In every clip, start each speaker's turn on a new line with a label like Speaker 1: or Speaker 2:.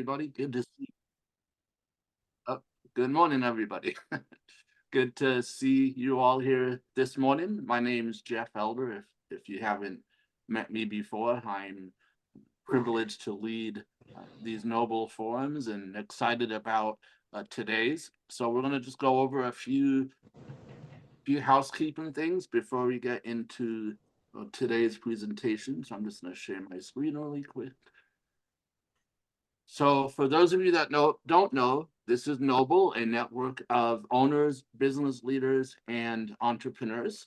Speaker 1: everybody. Good to see. Oh, good morning, everybody. Good to see you all here this morning. My name is Jeff Elder. If you haven't met me before, I'm privileged to lead these noble forums and excited about today's. So we're going to just go over a few housekeeping things before we get into today's presentation. So I'm just going to share my screen really quick. So for those of you that don't know, this is Noble, a network of owners, business leaders, and entrepreneurs.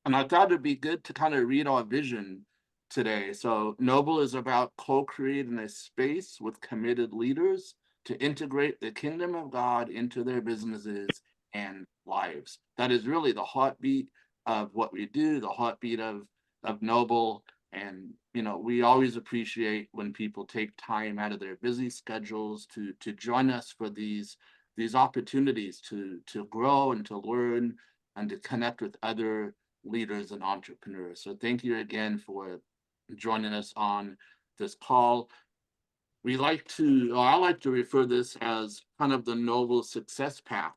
Speaker 1: And I thought it'd be good to kind of read our vision today. So Noble is about co-creating a space with committed leaders to integrate the kingdom of God into their businesses and lives. That is really the heartbeat of what we do, the heartbeat of Noble. And we always appreciate when people take time out of their busy schedules to join us for these opportunities to grow and to learn and to connect with other leaders and entrepreneurs. So thank you again for joining us on this call. I like to refer this as kind of the Noble success path.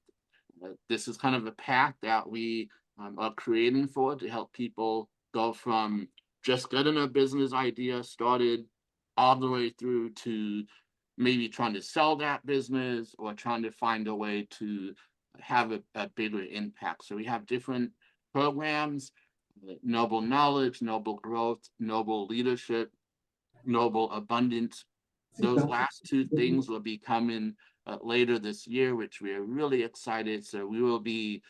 Speaker 1: This is kind of a path that we are creating for to help people go from just getting a business idea started all the way through to maybe trying to sell that business or trying to find a way to have a bigger impact. So we have different programs: Noble Knowledge, Noble Growth, Noble Leadership, Noble Abundance. Those last two things will be coming later this year, which we are really excited. So we will be,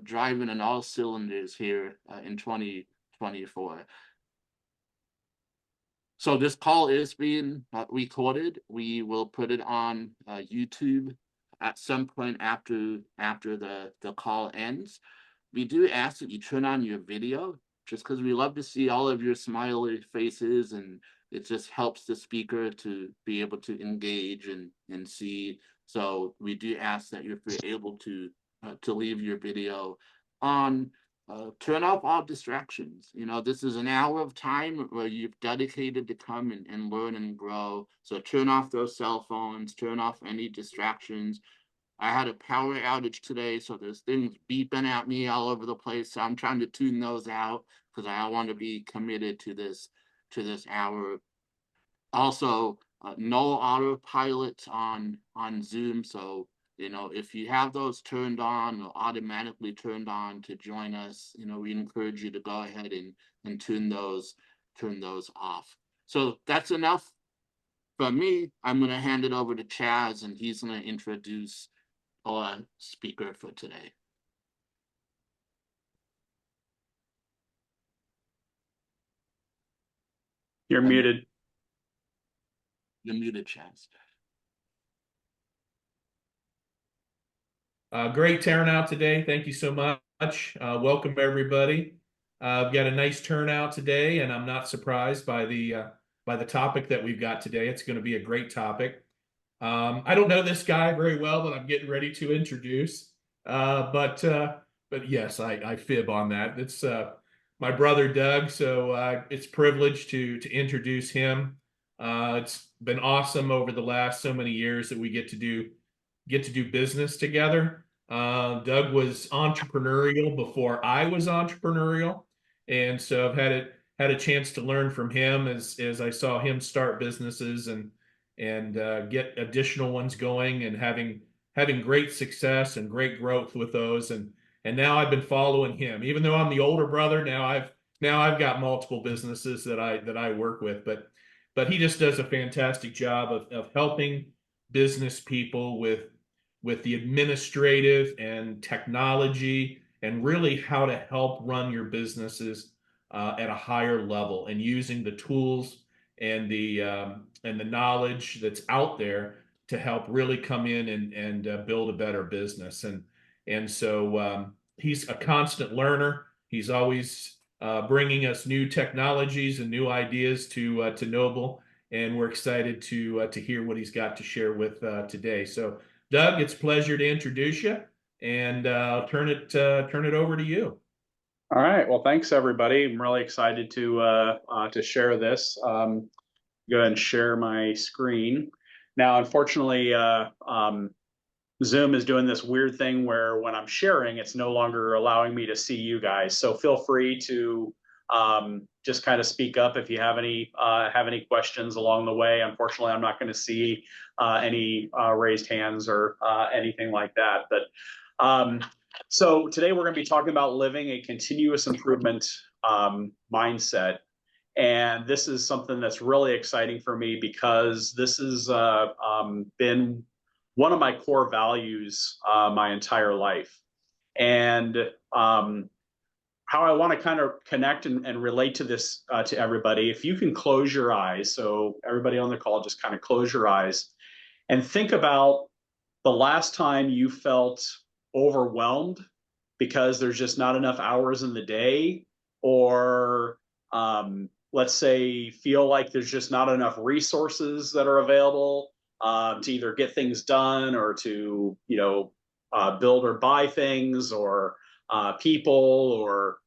Speaker 1: driving on all cylinders here in 2024. So this call is being recorded. We will put it on YouTube at some point after the call ends. We do ask that you turn on your video, just because we love to see all of your smiley faces, and it just helps the speaker to be able to engage and see. So we do ask that if you're able to leave your video on. Turn off all distractions. This is an hour of time where you've dedicated to come and learn and grow. So turn off those cell phones, turn off any distractions. I had a power outage today, so there's things beeping at me all over the place. So I'm trying to tune those out because I want to be committed to this hour. Also, no autopilots on Zoom. So if you have those turned on or automatically turned on to join us, we encourage you to go ahead and turn those off. So that's enough from me. I'm going to hand it over to Chaz, and he's going to introduce our speaker for today.
Speaker 2: You're muted.
Speaker 1: You're muted, Chaz.
Speaker 3: Great turnout today. Thank you so much. Welcome, everybody. We've got a nice turnout today, and I'm not surprised by the topic that we've got today. It's going to be a great topic. I don't know this guy very well, but I'm getting ready to introduce. But yes, I fib on that. It's my brother Doug, so it's a privilege to introduce him. It's been awesome over the last so many years that we get to do business together. Doug was entrepreneurial before I was entrepreneurial, and so I've had a chance to learn from him as I saw him start businesses and get additional ones going and having great success and great growth with those. And now I've been following him, even though I'm the older brother. Now I've got multiple businesses that I work with, but he just does a fantastic job of helping business people with the administrative and technology and really how to help run your businesses at a higher level, and using the tools and the knowledge that's out there to help really come in and build a better business. And so he's a constant learner. He's always bringing us new technologies and new ideas to Noble, and we're excited to hear what he's got to share with today. So Doug, it's a pleasure to introduce you, and I'll turn it over to you.
Speaker 2: All right. Well, thanks everybody. I'm really excited to share this. go ahead and share my screen. Now, unfortunately, Zoom is doing this weird thing where when I'm sharing, it's no longer allowing me to see you guys. So feel free to just kind of speak up if you have any questions along the way. Unfortunately, I'm not going to see any raised hands or anything like that. But so today we're going to be talking about living a continuous improvement mindset. And this is something that's really exciting for me because this has been one of my core values my entire life. And how I want to kind of connect and relate to this to everybody, if you can close your eyes, so everybody on the call, just kind of close your eyes and think about the last time you felt overwhelmed because there's just not enough hours in the day, or let's say feel like there's just not enough resources that are available to either get things done or to build or buy things, or people, or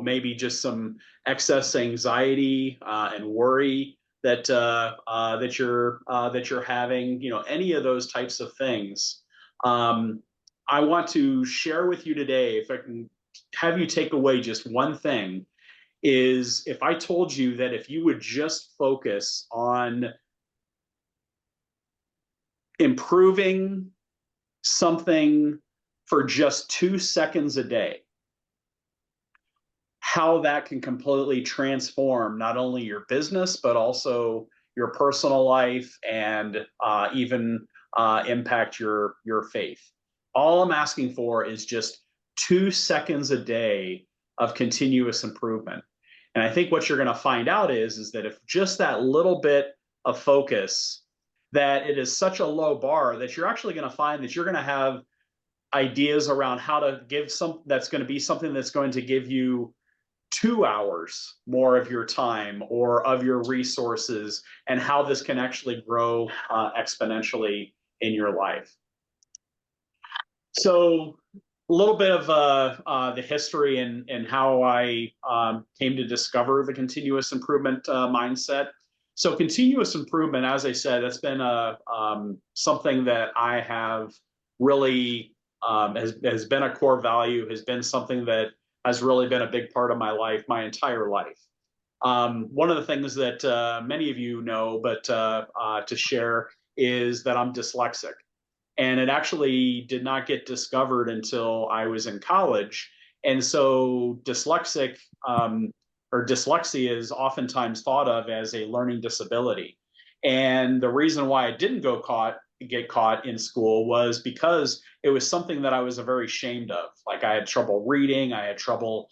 Speaker 2: maybe just some excess anxiety and worry that you're having, any of those types of things. I want to share with you today, if I can have you take away just one thing, is if I told you that if you would just focus on improving something for just 2 seconds a day, how that can completely transform not only your business, but also your personal life, and even impact your faith. All I'm asking for is just 2 seconds a day of continuous improvement. And I think what you're going to find out is that if just that little bit of focus, that it is such a low bar that you're actually going to find that you're going to have ideas around how to give that's going to be something that's going to give you 2 hours more of your time or of your resources, and how this can actually grow exponentially in your life. So a little bit of the history and how I came to discover the continuous improvement mindset. So continuous improvement, as I said, that's been something that I have really has been a core value, has been something that has really been a big part of my life, my entire life. One of the things that many of you know, but to share, is that I'm dyslexic. And it actually did not get discovered until I was in college. And so dyslexia is oftentimes thought of as a learning disability. And the reason why I didn't get caught in school was because it was something that I was very ashamed of. Like, I had trouble reading, I had trouble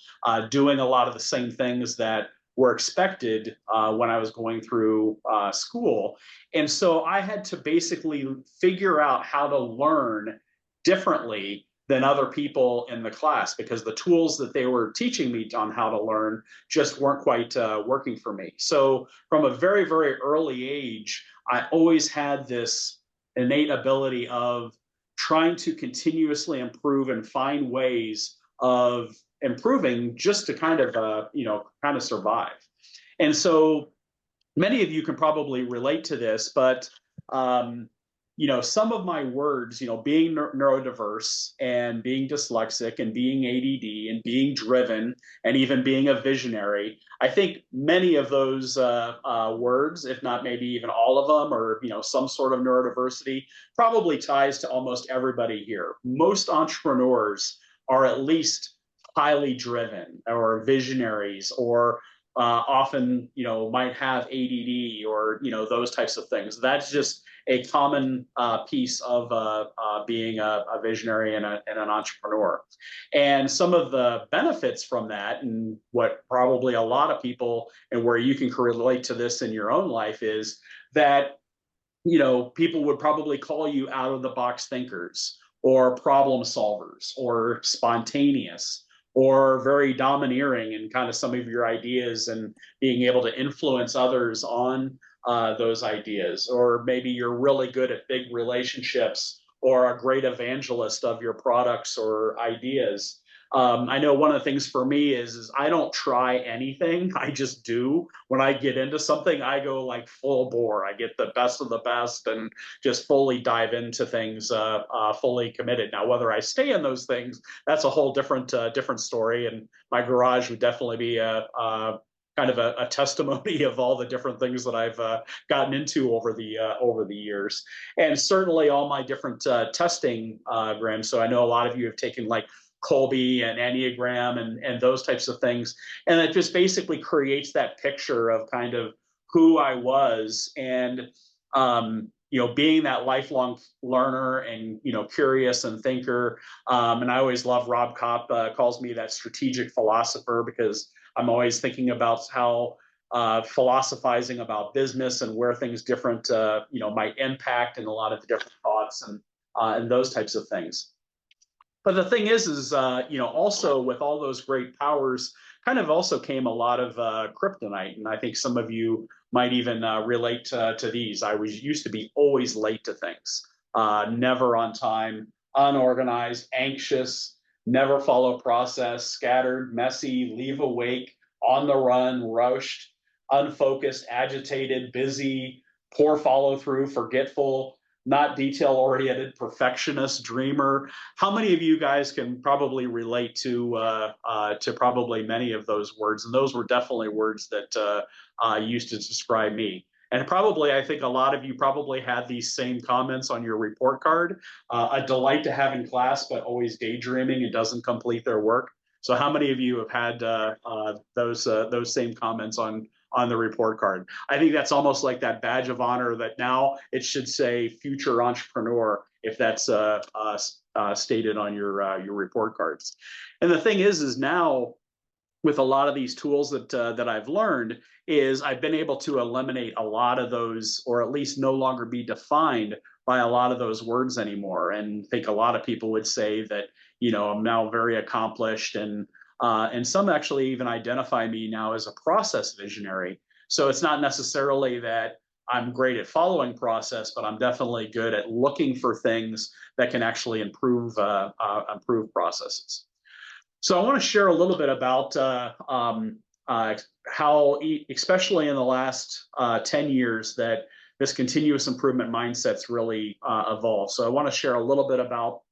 Speaker 2: doing a lot of the same things that were expected when I was going through school. And so I had to basically figure out how to learn differently than other people in the class, because the tools that they were teaching me on how to learn just weren't quite working for me. So from a very, very early age, I always had this innate ability of trying to continuously improve and find ways of improving just to kind of survive. And so many of you can probably relate to this, but some of my words, being neurodiverse and being dyslexic and being ADD and being driven and even being a visionary, I think many of those words, if not maybe even all of them, or some sort of neurodiversity, probably ties to almost everybody here. Most entrepreneurs are at least highly driven, or visionaries, or often might have ADD, or those types of things. That's just a common piece of being a visionary and an entrepreneur. And some of the benefits from that, and what probably a lot of people, and where you can relate to this in your own life, is that people would probably call you out of the box thinkers, or problem solvers, or spontaneous, or very domineering in kind of some of your ideas and being able to influence others on those ideas. Or maybe you're really good at big relationships, or a great evangelist of your products or ideas. I know one of the things for me is I don't try anything. I just do. When I get into something, I go like full bore. I get the best of the best and just fully dive into things, fully committed. Now, whether I stay in those things, that's a whole different story. And my garage would definitely be a kind of a testimony of all the different things that I've gotten into over the years, and certainly all my different testing, Graham. So I know a lot of you have taken like Colby and Enneagram and those types of things. And it just basically creates that picture of kind of who I was and, being that lifelong learner and, curious and thinker. And I always love Rob Kopp calls me that strategic philosopher because I'm always thinking about how philosophizing about business and where things different, might impact and a lot of the different thoughts and those types of things. But the thing is, also with all those great powers, kind of also came a lot of kryptonite. And I think some of you might even relate to these. I used to be always late to things, never on time, unorganized, anxious, never follow process, scattered, messy, leave awake, on the run, rushed, unfocused, agitated, busy, poor follow through, forgetful, not detail oriented, perfectionist, dreamer. How many of you guys can probably relate to probably many of those words? And those were definitely words that used to describe me. And probably, I think a lot of you probably had these same comments on your report card. A delight to have in class, but always daydreaming and doesn't complete their work. So how many of you have had those same comments on the report card? I think that's almost like that badge of honor that now it should say future entrepreneur if that's stated on your report cards. And the thing is now with a lot of these tools that I've learned is I've been able to eliminate a lot of those, or at least no longer be defined by a lot of those words anymore. And I think a lot of people would say that, I'm now very accomplished and some actually even identify me now as a process visionary. So it's not necessarily that I'm great at following process, but I'm definitely good at looking for things that can actually improve processes. So I want to share a little bit about how, especially in the last 10 years, that this continuous improvement mindset's really evolved. So I want to share a little bit about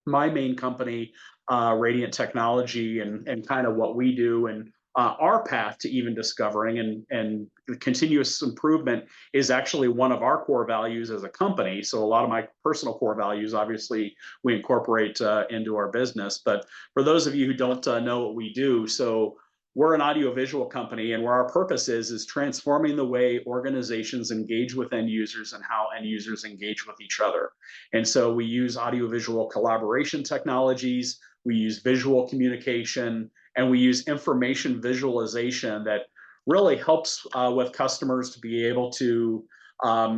Speaker 2: my main company, Radiant Technology, and kind of what we do and our path to even discovering and continuous improvement is actually one of our core values as a company. So a lot of my personal core values, obviously, we incorporate into our business. But for those of you who don't know what we do, so we're an audiovisual company, and where our purpose is transforming the way organizations engage with end users and how end users engage with each other. And so we use audiovisual collaboration technologies, we use visual communication, and we use information visualization that really helps with customers to be able to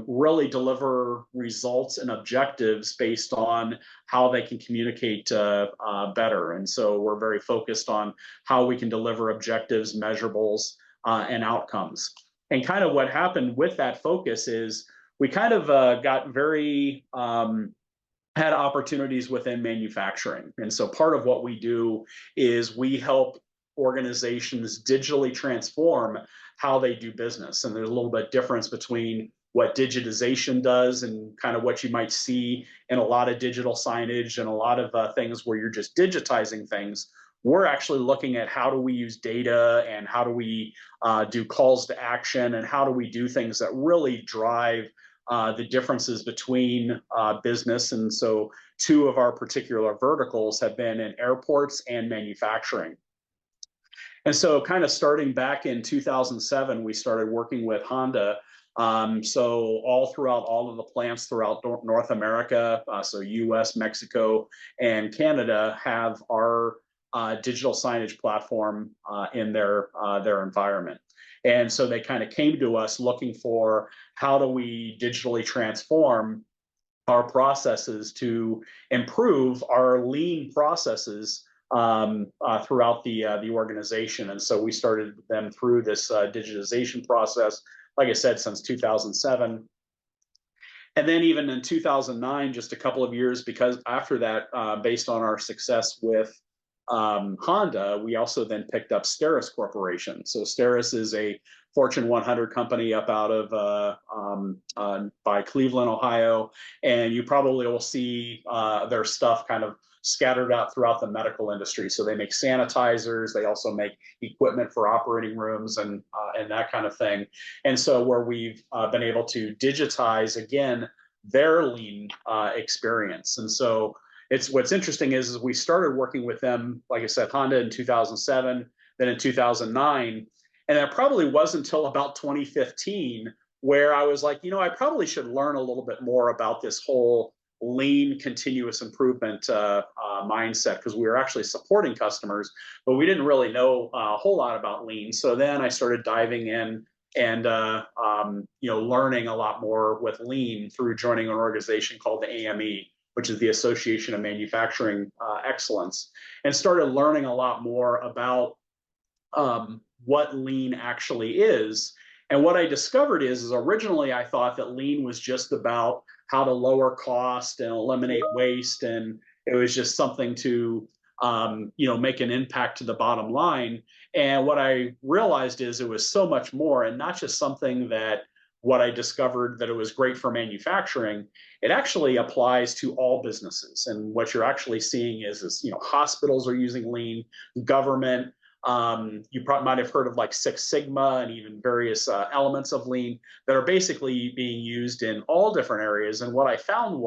Speaker 2: really deliver results and objectives based on how they can communicate better. And so we're very focused on how we can deliver objectives, measurables, and outcomes. And kind of what happened with that focus is we kind of got very had opportunities within manufacturing. And so part of what we do is we help organizations digitally transform how they do business. And there's a little bit difference between what digitization does and kind of what you might see in a lot of digital signage and a lot of things where you're just digitizing things. We're actually looking at how do we use data and how do we do calls to action and how do we do things that really drive the differences between business. And so two of our particular verticals have been in airports and manufacturing. And so kind of starting back in 2007, we started working with Honda. So all throughout all of the plants throughout North America, so US, Mexico, and Canada have our digital signage platform in their environment. And so they kind of came to us looking for how do we digitally transform our processes to improve our lean processes throughout the organization. And so we started them through this digitization process, like I said, since 2007. And then even in 2009, just a couple of years, because after that, based on our success with Honda, we also then picked up Steris Corporation. So Steris is a Fortune 100 company up out of by Cleveland, Ohio, and you probably will see their stuff kind of scattered out throughout the medical industry. So they make sanitizers. They also make equipment for operating rooms and that kind of thing. And so where we've been able to digitize again their lean experience. And so what's interesting is we started working with them, like I said, Honda in 2007, then in 2009. And it probably wasn't until about 2015 where I was like, I probably should learn a little bit more about this whole lean continuous improvement mindset, because we were actually supporting customers, but we didn't really know a whole lot about lean. So then I started diving in and learning a lot more with lean through joining an organization called the AME, which is the Association of Manufacturing Excellence, and started learning a lot more about what lean actually is. And what I discovered is originally I thought that lean was just about how to lower cost and eliminate waste, and it was just something to make an impact to the bottom line. And what I realized is it was so much more, and not just something that what I discovered that it was great for manufacturing. It actually applies to all businesses. And what you're actually seeing is hospitals are using lean, government. You probably might have heard of like Six Sigma and even various elements of lean that are basically being used in all different areas. And what I found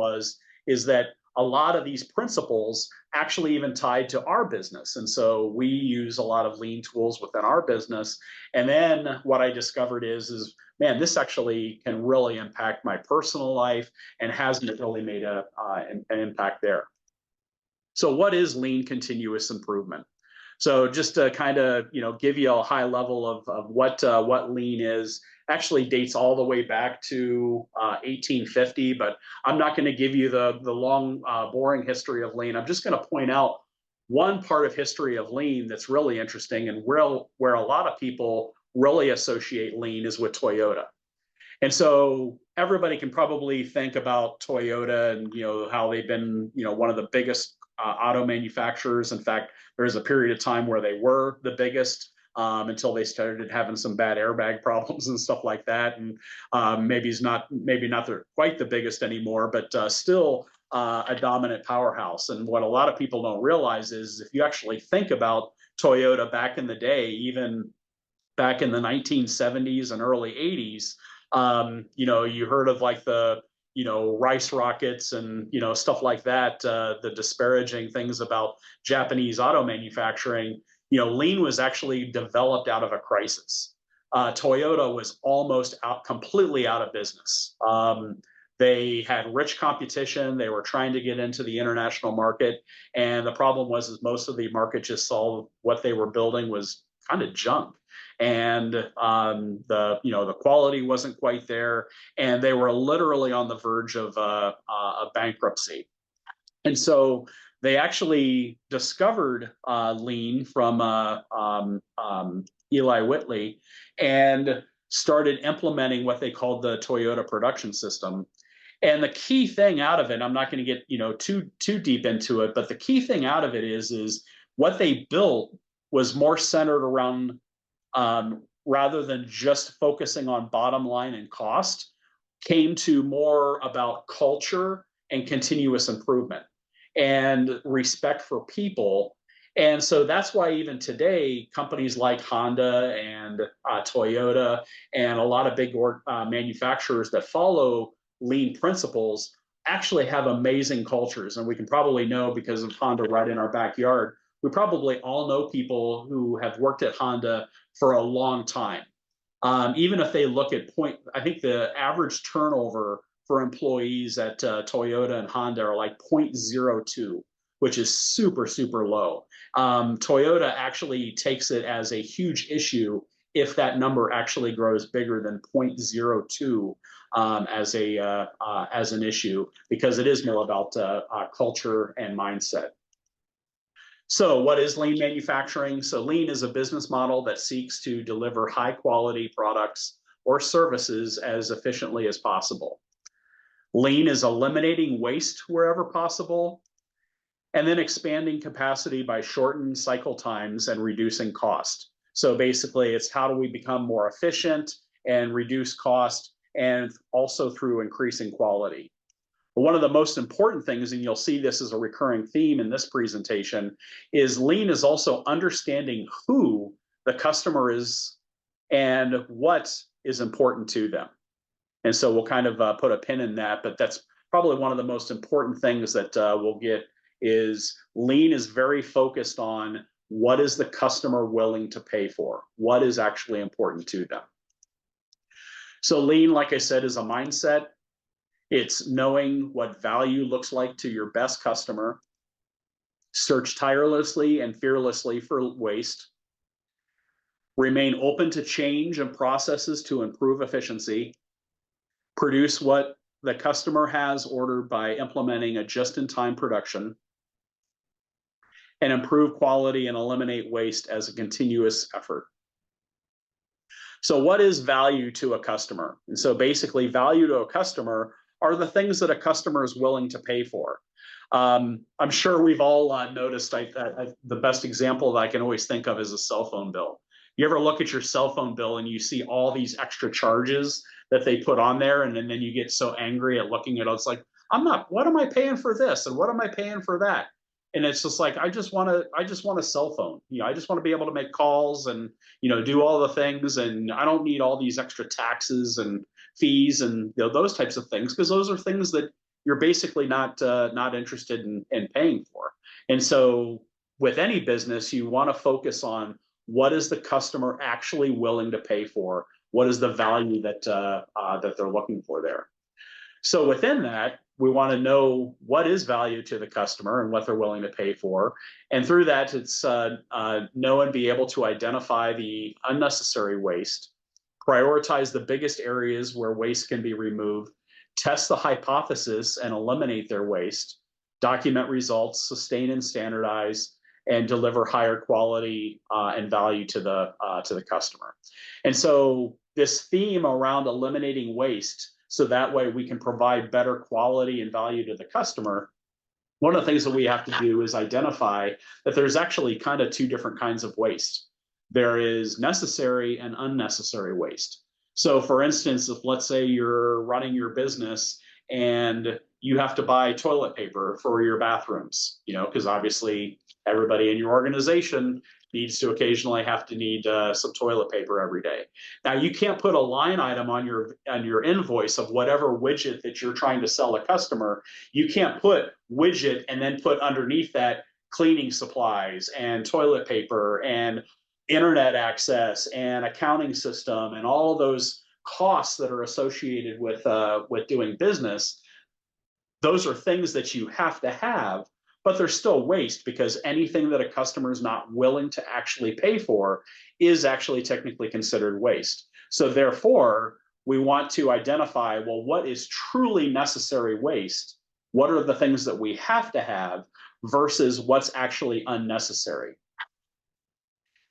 Speaker 2: is that a lot of these principles actually even tied to our business. And so we use a lot of lean tools within our business. And then what I discovered is man, this actually can really impact my personal life and has really made an impact there. So what is lean continuous improvement? So just to kind of give you a high level of what lean is, actually dates all the way back to 1850, but I'm not going to give you the long boring history of lean. I'm just going to point out one part of history of lean that's really interesting, and where a lot of people really associate lean is with Toyota. And so everybody can probably think about Toyota and how they've been one of the biggest auto manufacturers. In fact, there was a period of time where they were the biggest until they started having some bad airbag problems and stuff like that. And maybe not they're quite the biggest anymore, but still a dominant powerhouse. And what a lot of people don't realize is if you actually think about Toyota back in the day, even back in the 1970s and early 80s, you heard of like the rice rockets and stuff like that, the disparaging things about Japanese auto manufacturing. Lean was actually developed out of a crisis. Toyota was almost completely out of business. They had rich competition. They were trying to get into the international market, and the problem was most of the market just saw what they were building was kind of junk, and the quality wasn't quite there, and they were literally on the verge of a bankruptcy. And so they actually discovered lean from Eli Whitley and started implementing what they called the Toyota production system. And the key thing out of it, I'm not going to get too deep into it, but the key thing out of it is what they built was more centered around rather than just focusing on bottom line and cost, came to more about culture and continuous improvement and respect for people. And so that's why even today, companies like Honda and Toyota and a lot of big manufacturers that follow lean principles actually have amazing cultures. And we can probably know, because of Honda right in our backyard, we probably all know people who have worked at Honda for a long time. Even if they look at I think the average turnover for employees at Toyota and Honda are like 0.02, which is super, super low. Toyota actually takes it as a huge issue if that number actually grows bigger than 0.02 as an issue, because it is more about culture and mindset. So what is lean manufacturing? So lean is a business model that seeks to deliver high quality products or services as efficiently as possible. Lean is eliminating waste wherever possible. And then expanding capacity by shortening cycle times and reducing cost. So basically, it's how do we become more efficient and reduce cost, and also through increasing quality. But one of the most important things, and you'll see this as a recurring theme in this presentation, is lean is also understanding who the customer is and what is important to them. And so we'll kind of put a pin in that, but that's probably one of the most important things that we'll get is lean is very focused on what is the customer willing to pay for, what is actually important to them. So lean, like I said, is a mindset. It's knowing what value looks like to your best customer, search tirelessly and fearlessly for waste, remain open to change and processes to improve efficiency, produce what the customer has ordered by implementing a just-in-time production, and improve quality and eliminate waste as a continuous effort. So what is value to a customer? And so basically value to a customer are the things that a customer is willing to pay for. I'm sure we've all noticed the best example that I can always think of is a cell phone bill. You ever look at your cell phone bill and you see all these extra charges that they put on there, and then you get so angry at looking at it. It's like, what am I paying for this? And what am I paying for that? And it's just like, I just want a cell phone. I just want to be able to make calls and, do all the things. And I don't need all these extra taxes and fees and those types of things, because those are things that you're basically not interested in paying for. And so with any business, you want to focus on what is the customer actually willing to pay for? What is the value that they're looking for there? So within that, we want to know what is value to the customer and what they're willing to pay for. And through that, it's know and be able to identify the unnecessary waste, prioritize the biggest areas where waste can be removed, test the hypothesis and eliminate their waste, document results, sustain and standardize, and deliver higher quality and value to the customer. And so this theme around eliminating waste, so that way we can provide better quality and value to the customer. One of the things that we have to do is identify that there's actually kind of two different kinds of waste. There is necessary and unnecessary waste. So for instance, if let's say you're running your business and you have to buy toilet paper for your bathrooms, because obviously everybody in your organization needs to occasionally need some toilet paper every day. Now you can't put a line item on your invoice of whatever widget that you're trying to sell a customer. You can't put widget and then put underneath that cleaning supplies and toilet paper and internet access and accounting system and all of those costs that are associated with doing business. Those are things that you have to have, but they're still waste, because anything that a customer is not willing to actually pay for is actually technically considered waste. So therefore, we want to identify, well, what is truly necessary waste? What are the things that we have to have versus what's actually unnecessary?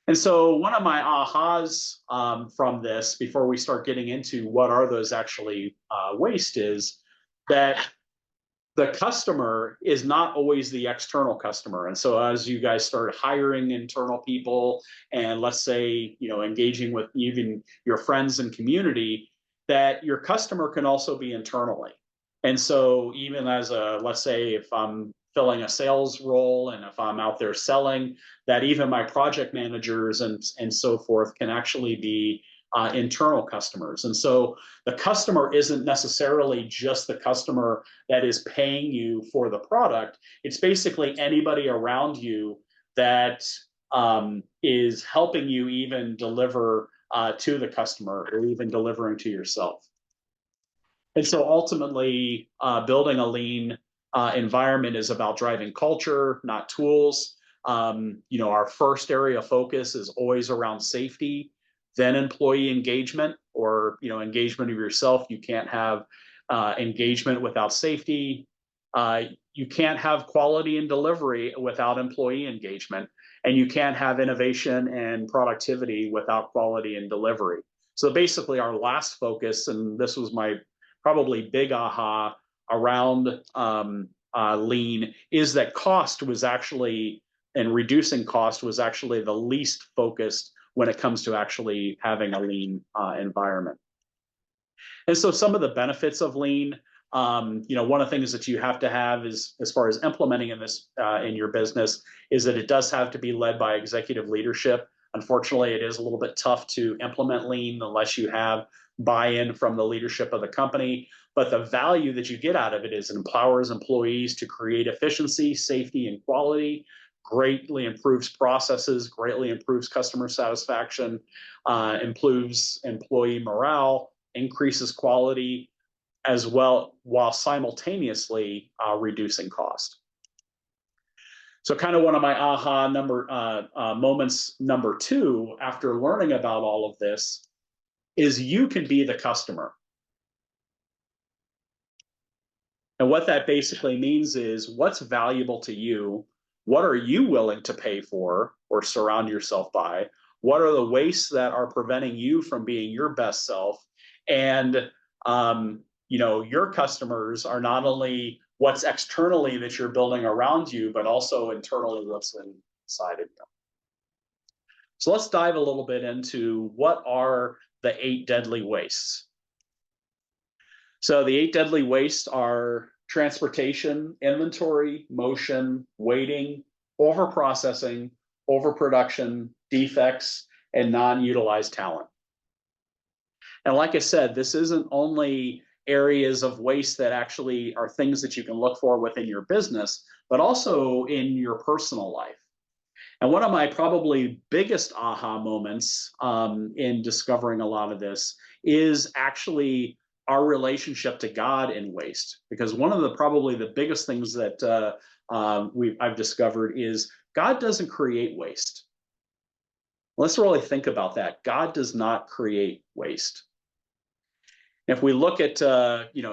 Speaker 2: And so one of my ahas from this, before we start getting into what are those actually waste, is that the customer is not always the external customer. And so as you guys start hiring internal people and let's say, engaging with even your friends and community, that your customer can also be internally. And so even as let's say if I'm filling a sales role and if I'm out there selling, that even my project managers and so forth can actually be internal customers. And so the customer isn't necessarily just the customer that is paying you for the product. It's basically anybody around you that is helping you even deliver to the customer or even delivering to yourself. And so ultimately, building a lean environment is about driving culture, not tools. Our first area of focus is always around safety, then employee engagement, or engagement of yourself. You can't have engagement without safety. You can't have quality and delivery without employee engagement, and you can't have innovation and productivity without quality and delivery. So basically our last focus, and this was my probably big aha around lean is that cost was actually, and reducing cost was actually the least focused when it comes to actually having a lean environment. And so some of the benefits of lean, one of the things that you have to have is, as far as implementing in this in your business, is that it does have to be led by executive leadership. Unfortunately, it is a little bit tough to implement lean unless you have buy-in from the leadership of the company. But the value that you get out of it is it empowers employees to create efficiency, safety, and quality, greatly improves processes, greatly improves customer satisfaction, improves employee morale, increases quality, as well, while simultaneously reducing cost. So kind of one of my aha moments number 2, after learning about all of this, is you can be the customer. And what that basically means is, what's valuable to you? What are you willing to pay for or surround yourself by? What are the wastes that are preventing you from being your best self? And your customers are not only what's externally that you're building around you, but also internally what's inside of you. So let's dive a little bit into what are the 8 deadly wastes. So the 8 deadly wastes are transportation, inventory, motion, waiting, overprocessing, overproduction, defects, and non-utilized talent. And like I said, this isn't only areas of waste that actually are things that you can look for within your business, but also in your personal life. And one of my probably biggest aha moments in discovering a lot of this is actually our relationship to God in waste. Because one of the probably the biggest things that I've discovered is God doesn't create waste. Let's really think about that. God does not create waste. If we look at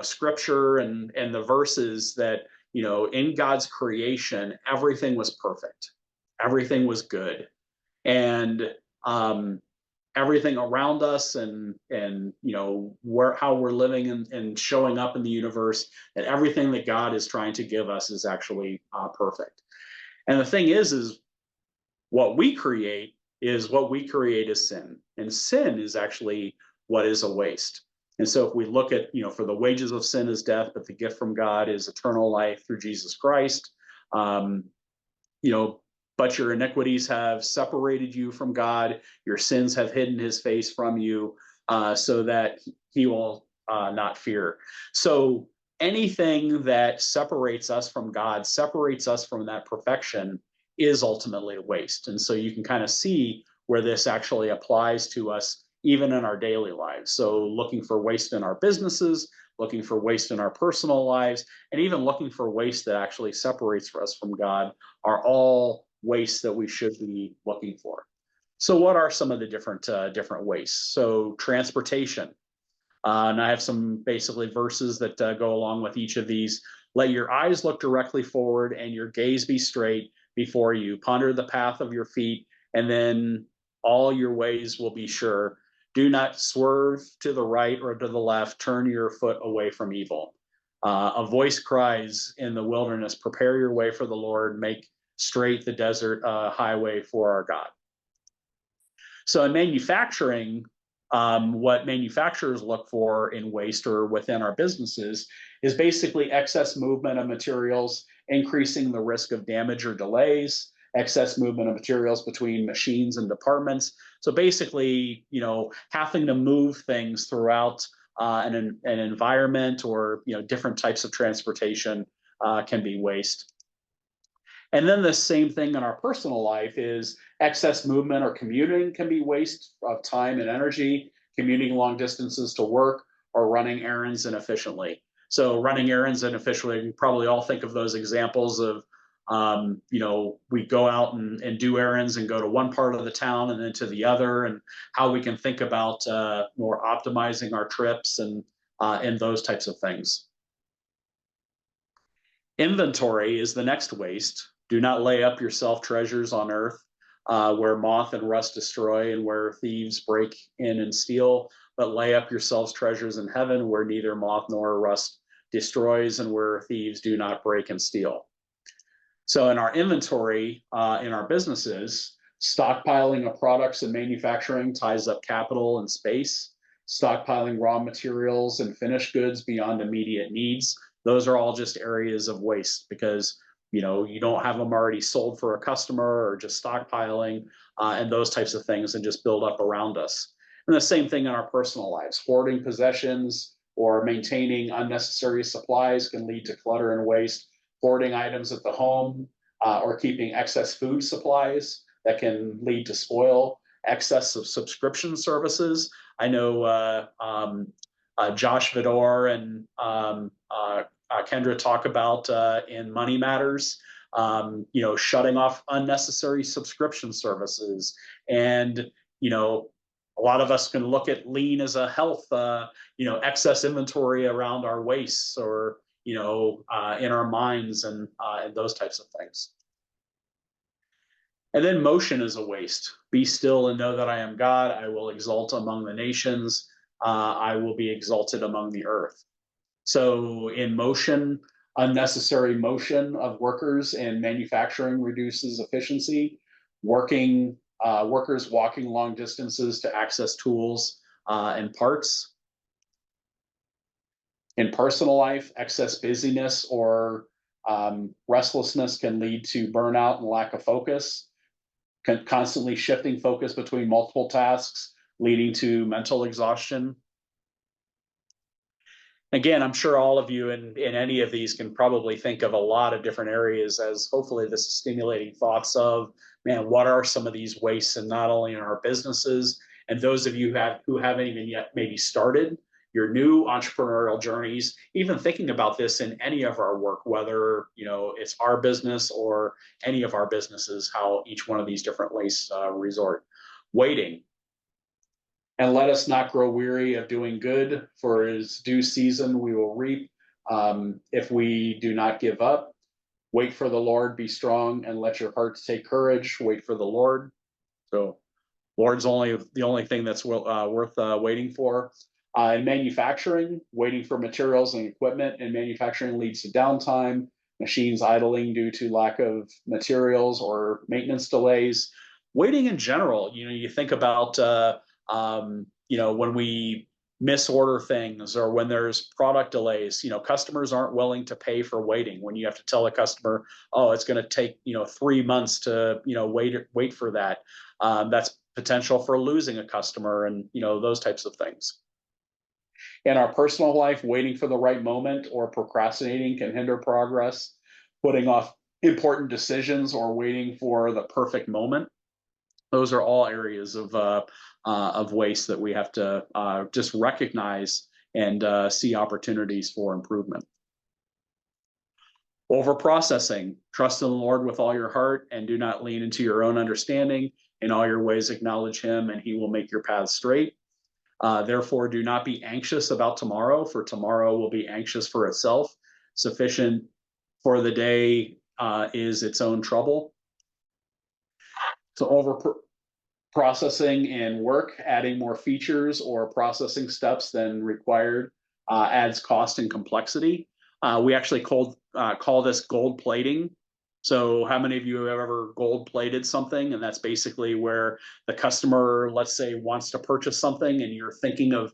Speaker 2: scripture and the verses that in God's creation, everything was perfect, everything was good, and everything around us and how we're living and showing up in the universe, and everything that God is trying to give us is actually perfect. And the thing is what we create is sin, and sin is actually what is a waste. And so if we look at, for the wages of sin is death, but the gift from God is eternal life through Jesus Christ, but your iniquities have separated you from God. Your sins have hidden his face from you so that he will not fear. So anything that separates us from God, separates us from that perfection, is ultimately a waste. And so you can kind of see where this actually applies to us even in our daily lives. So looking for waste in our businesses, looking for waste in our personal lives, and even looking for waste that actually separates us from God are all wastes that we should be looking for. So what are some of the different wastes? So transportation. And I have some basically verses that go along with each of these. Let your eyes look directly forward and your gaze be straight before you. Ponder the path of your feet, and then all your ways will be sure. Do not swerve to the right or to the left. Turn your foot away from evil. A voice cries in the wilderness, prepare your way for the Lord, make straight the desert highway for our God. So in manufacturing, what manufacturers look for in waste or within our businesses is basically excess movement of materials, increasing the risk of damage or delays, excess movement of materials between machines and departments. So basically, having to move things throughout an environment or different types of transportation can be waste. And then the same thing in our personal life is excess movement or commuting can be waste of time and energy, commuting long distances to work or running errands inefficiently. So running errands inefficiently, we probably all think of those examples of we go out and do errands and go to one part of the town and then to the other, and how we can think about more optimizing our trips and those types of things. Inventory is the next waste. Do not lay up yourself treasures on earth where moth and rust destroy and where thieves break in and steal, but lay up yourselves treasures in heaven where neither moth nor rust destroys, and where thieves do not break and steal. So in our inventory, in our businesses, stockpiling of products and manufacturing ties up capital and space. Stockpiling raw materials and finished goods beyond immediate needs. Those are all just areas of waste because you don't have them already sold for a customer, or just stockpiling and those types of things, and just build up around us. And the same thing in our personal lives. Hoarding possessions or maintaining unnecessary supplies can lead to clutter and waste. Hoarding items at the home or keeping excess food supplies that can lead to spoil. Excess of subscription services. I know Josh Vidor and Kendra talk about in Money Matters, shutting off unnecessary subscription services. And, a lot of us can look at lean as a health, excess inventory around our wastes, or, in our minds, and those types of things. And then motion is a waste. Be still and know that I am God. I will exalt among the nations. I will be exalted among the earth. So in motion, unnecessary motion of workers in manufacturing reduces efficiency. Workers walking long distances to access tools and parts. In personal life, excess busyness or restlessness can lead to burnout and lack of focus. Constantly shifting focus between multiple tasks, leading to mental exhaustion. Again, I'm sure all of you in any of these can probably think of a lot of different areas as hopefully this is stimulating thoughts of, man, what are some of these wastes, and not only in our businesses, and those of you who haven't even yet maybe started your new entrepreneurial journeys, even thinking about this in any of our work, whether it's our business or any of our businesses, how each one of these different wastes resort. Waiting. And let us not grow weary of doing good, for his due season we will reap if we do not give up. Wait for the Lord, be strong, and let your hearts take courage. Wait for the Lord. So Lord's the only thing that's worth waiting for. In manufacturing, waiting for materials and equipment in manufacturing leads to downtime, machines idling due to lack of materials or maintenance delays. Waiting in general, you think about, when we misorder things, or when there's product delays, customers aren't willing to pay for waiting. When you have to tell a customer, oh, it's going to take, 3 months to, wait for that. That's potential for losing a customer, and, those types of things. In our personal life, waiting for the right moment or procrastinating can hinder progress. Putting off important decisions or waiting for the perfect moment. Those are all areas of waste that we have to just recognize and see opportunities for improvement. Over-processing. Trust in the Lord with all your heart and do not lean into your own understanding. In all your ways acknowledge him, and he will make your paths straight. Therefore, do not be anxious about tomorrow, for tomorrow will be anxious for itself. Sufficient for the day is its own trouble. So over-processing in work, adding more features or processing steps than required adds cost and complexity. We actually call this gold plating. So how many of you have ever gold plated something? And that's basically where the customer, let's say, wants to purchase something, and you're thinking of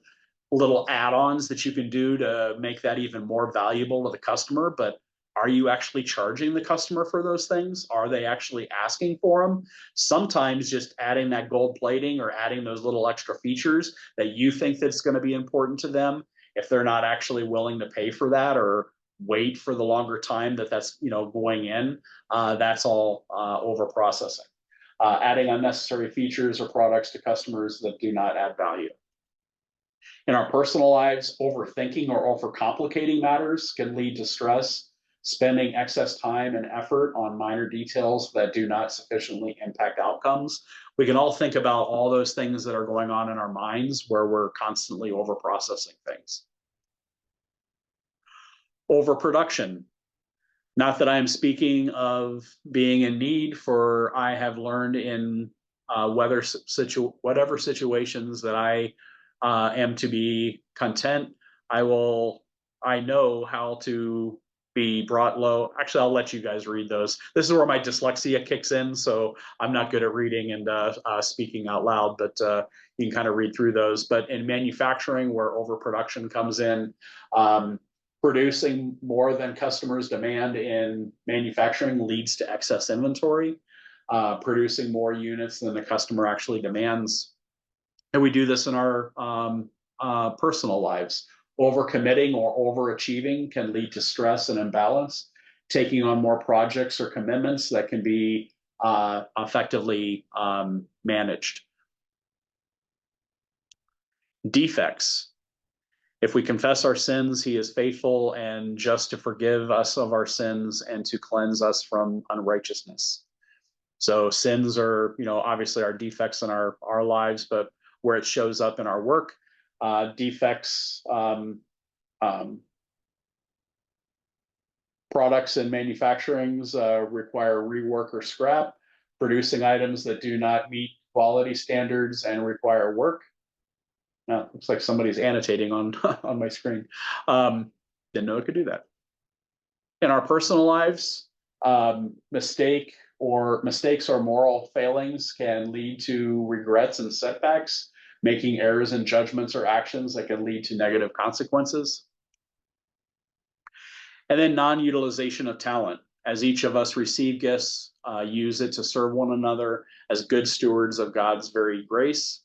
Speaker 2: little add-ons that you can do to make that even more valuable to the customer. But are you actually charging the customer for those things? Are they actually asking for them? Sometimes just adding that gold plating or adding those little extra features that you think that's going to be important to them, if they're not actually willing to pay for that or wait for the longer time that's going in, that's all over processing. Adding unnecessary features or products to customers that do not add value. In our personal lives, overthinking or overcomplicating matters can lead to stress. Spending excess time and effort on minor details that do not sufficiently impact outcomes. We can all think about all those things that are going on in our minds where we're constantly over processing things. Overproduction. Not that I am speaking of being in need, for I have learned in whatever situations that I am to be content. I will I know how to be brought low. Actually, I'll let you guys read those. This is where my dyslexia kicks in, so I'm not good at reading and speaking out loud, but you can kind of read through those. But in manufacturing, where overproduction comes in, producing more than customers demand in manufacturing leads to excess inventory. Producing more units than the customer actually demands. And we do this in our personal lives. Overcommitting or overachieving can lead to stress and imbalance. Taking on more projects or commitments that can be effectively managed. Defects. If we confess our sins, he is faithful and just to forgive us of our sins and to cleanse us from unrighteousness. So sins are, obviously our defects in our lives, but where it shows up in our work, defects, products and manufacturings require rework or scrap, producing items that do not meet quality standards and require work. Now, looks like somebody's annotating on on my screen. Didn't know it could do that. In our personal lives, mistakes or moral failings can lead to regrets and setbacks, making errors in judgments or actions that can lead to negative consequences. And then non-utilization of talent. As each of us receive gifts, use it to serve one another as good stewards of God's very grace.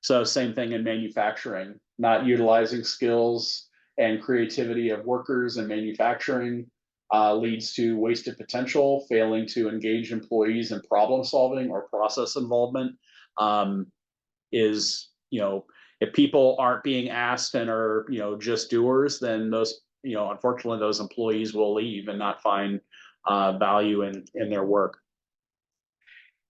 Speaker 2: So same thing in manufacturing, not utilizing skills and creativity of workers in manufacturing leads to wasted potential, failing to engage employees in problem solving or process involvement. If people aren't being asked and are, just doers, then those, unfortunately, those employees will leave and not find value in their work.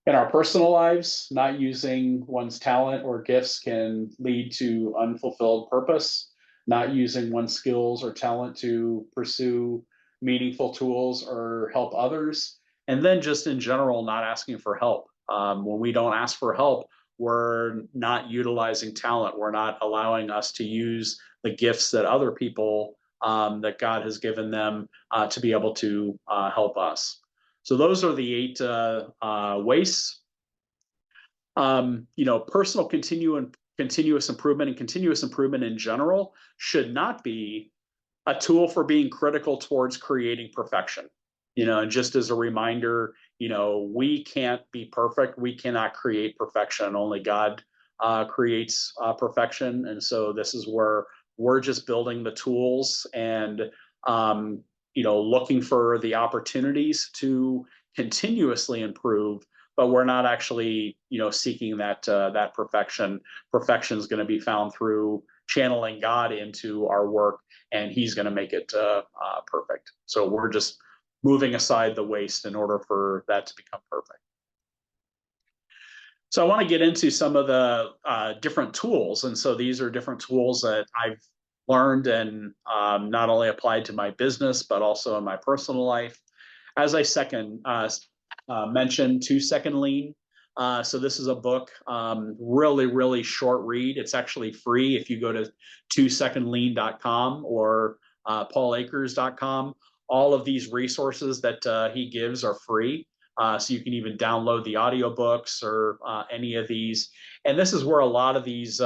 Speaker 2: In our personal lives, not using one's talent or gifts can lead to unfulfilled purpose. Not using one's skills or talent to pursue meaningful tools or help others. And then just in general, not asking for help. When we don't ask for help, we're not utilizing talent. We're not allowing us to use the gifts that other people, that God has given them to be able to help us. So those are the 8 wastes. Personal continuous improvement and continuous improvement in general should not be a tool for being critical towards creating perfection. And just as a reminder, we can't be perfect. We cannot create perfection. Only God creates perfection. And so this is where we're just building the tools and looking for the opportunities to continuously improve, but we're not actually, seeking that perfection. Perfection is going to be found through channeling God into our work, and He's going to make it perfect. So we're just moving aside the waste in order for that to become perfect. So I want to get into some of the different tools, and so these are different tools that I've learned and not only applied to my business, but also in my personal life. As I mentioned, 2 Second Lean. So this is a book, really, really short read. It's actually free if you go to 2secondlean.com or paulakers.com. All of these resources that he gives are free. So you can even download the audiobooks or any of these. And this is where a lot of these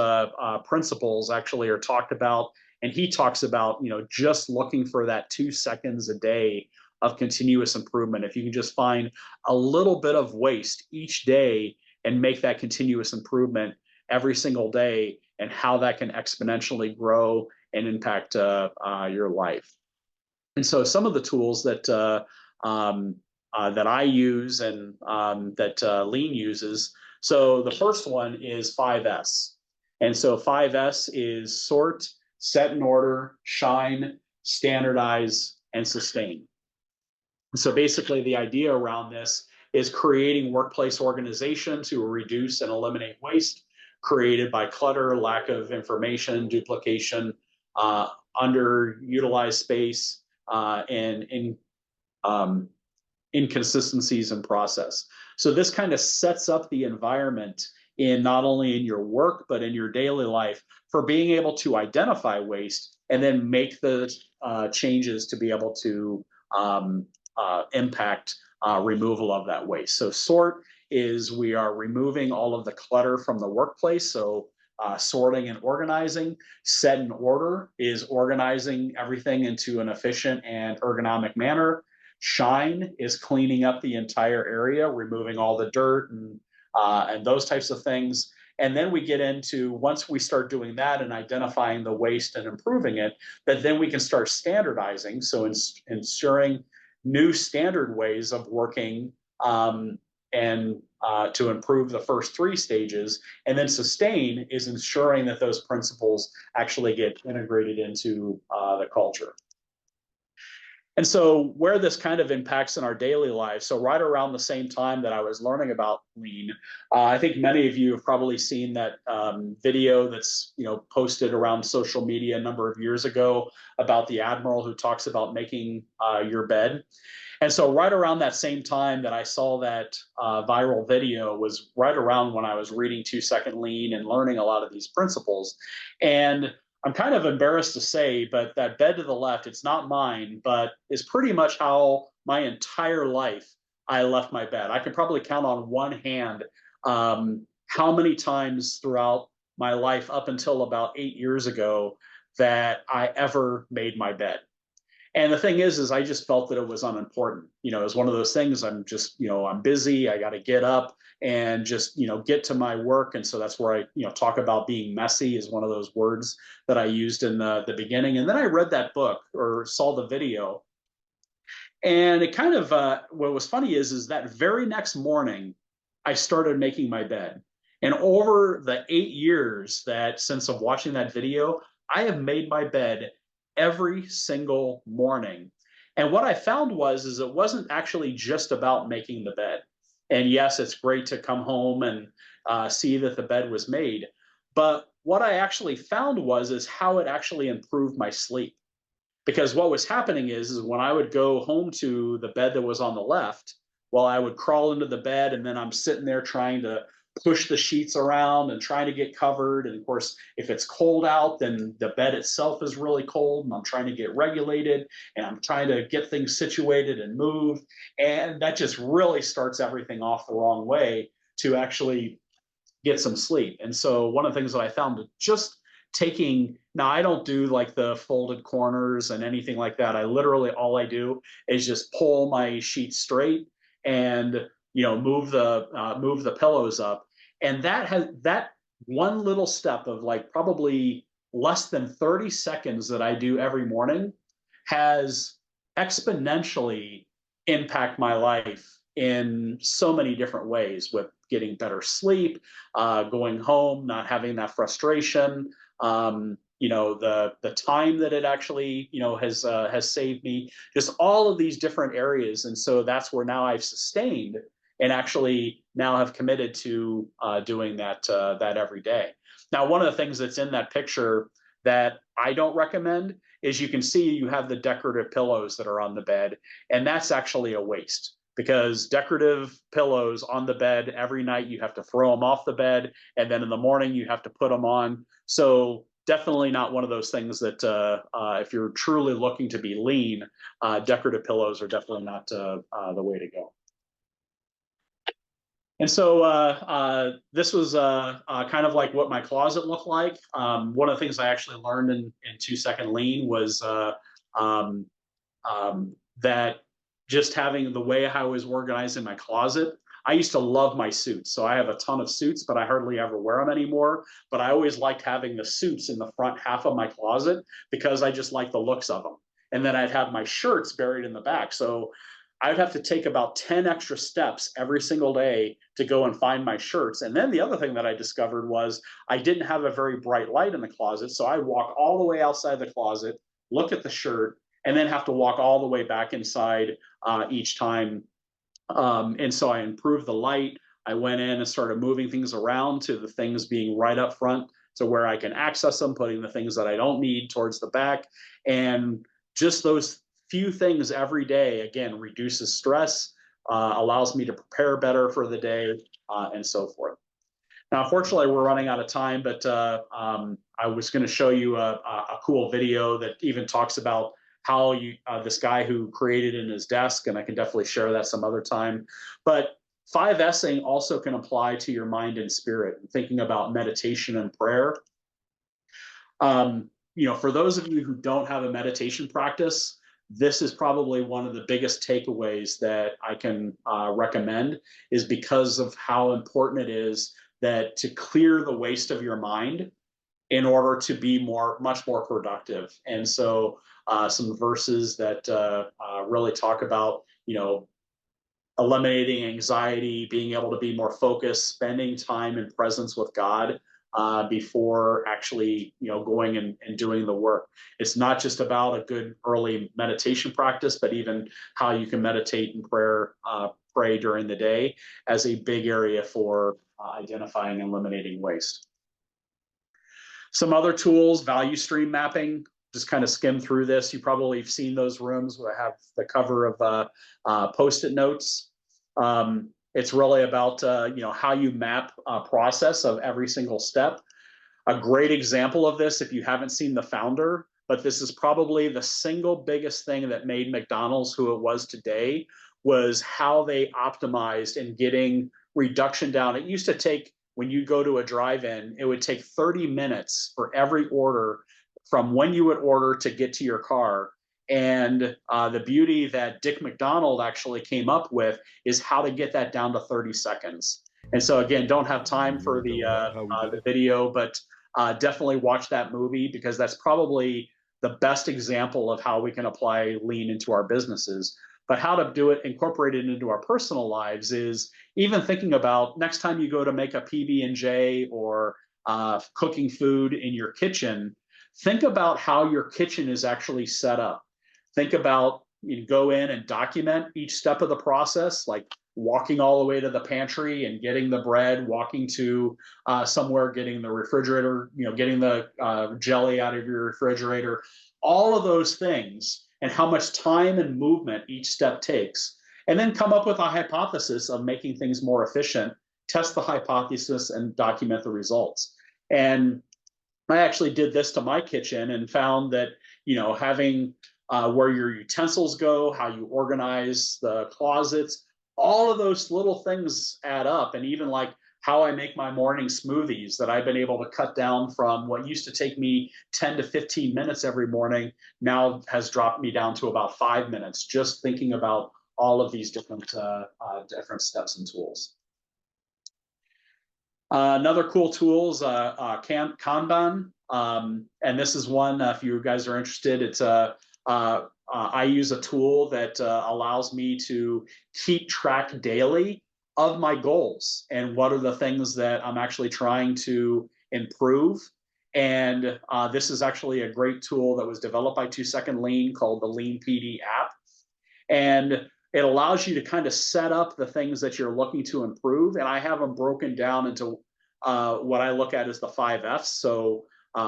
Speaker 2: principles actually are talked about. And he talks about, just looking for that 2 seconds a day of continuous improvement. If you can just find a little bit of waste each day and make that continuous improvement every single day, and how that can exponentially grow and impact your life. And so some of the tools that I use and that Lean uses. So the first one is 5S. And so 5S is sort, set in order, shine, standardize, and sustain. So basically the idea around this is creating workplace organization to reduce and eliminate waste created by clutter, lack of information, duplication, underutilized space, and inconsistencies in process. So this kind of sets up the environment in not only in your work, but in your daily life for being able to identify waste and then make the changes to be able to impact removal of that waste. So sort is we are removing all of the clutter from the workplace. So sorting and organizing. Set and order is organizing everything into an efficient and ergonomic manner. Shine is cleaning up the entire area, removing all the dirt and those types of things. And then we get into, once we start doing that and identifying the waste and improving it, that then we can start standardizing. So ensuring new standard ways of working and to improve the first three stages. And then sustain is ensuring that those principles actually get integrated into the culture. And so where this kind of impacts in our daily lives, so right around the same time that I was learning about lean, I think many of you have probably seen that video that's posted around social media a number of years ago about the admiral who talks about making your bed. And so right around that same time that I saw that viral video was right around when I was reading 2 Second Lean and learning a lot of these principles. And I'm kind of embarrassed to say, but that bed to the left, it's not mine, but is pretty much how my entire life I left my bed. I could probably count on one hand how many times throughout my life up until about 8 years ago that I ever made my bed. And the thing is I just felt that it was unimportant. It was one of those things. I'm just, I'm busy. I got to get up and just, get to my work. And so that's where I, talk about being messy is one of those words that I used in the beginning. And then I read that book or saw the video. And it kind of, what was funny is that very next morning, I started making my bed. And over the 8 years that since of watching that video, I have made my bed every single morning. And what I found was it wasn't actually just about making the bed. And yes, it's great to come home and see that the bed was made. But what I actually found is how it actually improved my sleep. Because what was happening is when I would go home to the bed that was on the left, well, I would crawl into the bed and then I'm sitting there trying to push the sheets around and trying to get covered. And of course, if it's cold out, then the bed itself is really cold and I'm trying to get regulated and I'm trying to get things situated and move. And that just really starts everything off the wrong way to actually get some sleep. And so one of the things that I found just taking, now I don't do like the folded corners and anything like that. I literally, all I do is just pull my sheet straight and move the pillows up. And that one little step of like probably less than 30 seconds that I do every morning has exponentially impact my life in so many different ways, with getting better sleep, going home, not having that frustration, the time that it actually, has saved me, just all of these different areas. And so that's where now I've sustained and actually now have committed to doing that every day. Now, one of the things that's in that picture that I don't recommend is you can see you have the decorative pillows that are on the bed, and that's actually a waste. Because decorative pillows on the bed every night, you have to throw them off the bed, and then in the morning you have to put them on. So definitely not one of those things that if you're truly looking to be lean, decorative pillows are definitely not the way to go. And so this was kind of like what my closet looked like. One of the things I actually learned in 2 Second Lean was that just having the way I was organized in my closet. I used to love my suits. So I have a ton of suits, but I hardly ever wear them anymore. But I always liked having the suits in the front half of my closet because I just like the looks of them. And then I'd have my shirts buried in the back. So I'd have to take about 10 extra steps every single day to go and find my shirts. And then the other thing that I discovered was I didn't have a very bright light in the closet. So I'd walk all the way outside the closet, look at the shirt, and then have to walk all the way back inside each time. And so I improved the light. I went in and started moving things around to the things being right up front to where I can access them, putting the things that I don't need towards the back. And just those few things every day, again, reduces stress, allows me to prepare better for the day, and so forth. Now, unfortunately, we're running out of time, but I was going to show you a cool video that even talks about how this guy who created in his desk, and I can definitely share that some other time. But 5S'ing also can apply to your mind and spirit, thinking about meditation and prayer. For those of you who don't have a meditation practice, this is probably one of the biggest takeaways that I can recommend, is because of how important it is that to clear the waste of your mind in order to be much more productive. And so some verses that really talk about, eliminating anxiety, being able to be more focused, spending time in presence with God before actually, going and doing the work. It's not just about a good early meditation practice, but even how you can meditate and pray during the day as a big area for identifying and eliminating waste. Some other tools, value stream mapping. Just kind of skim through this. You probably have seen those rooms where I have the cover of Post-it notes. It's really about how you map a process of every single step. A great example of this, if you haven't seen The Founder, but this is probably the single biggest thing that made McDonald's who it was today, was how they optimized in getting reduction down. It used to take, when you go to a drive-in, it would take 30 minutes for every order from when you would order to get to your car. And the beauty that Dick McDonald actually came up with is how to get that down to 30 seconds. And so again, don't have time for the video, but definitely watch that movie, because that's probably the best example of how we can apply lean into our businesses. But how to do it, incorporate it into our personal lives, is even thinking about next time you go to make a PB&J or cooking food in your kitchen, think about how your kitchen is actually set up. Think about, you go in and document each step of the process, like walking all the way to the pantry and getting the bread, walking to somewhere, getting the refrigerator, getting the jelly out of your refrigerator, all of those things, and how much time and movement each step takes. And then come up with a hypothesis of making things more efficient, test the hypothesis, and document the results. And I actually did this to my kitchen and found that, having where your utensils go, how you organize the closets, all of those little things add up. And even like how I make my morning smoothies, that I've been able to cut down from what used to take me 10 to 15 minutes every morning, now has dropped me down to about 5 minutes, just thinking about all of these different steps and tools. Another cool tool is Kanban. And this is one, if you guys are interested, it's I use a tool that allows me to keep track daily of my goals and what are the things that I'm actually trying to improve. And this is actually a great tool that was developed by 2 Second Lean, called the Lean PD app. And it allows you to kind of set up the things that you're looking to improve. And I have them broken down into what I look at as the 5 F's. So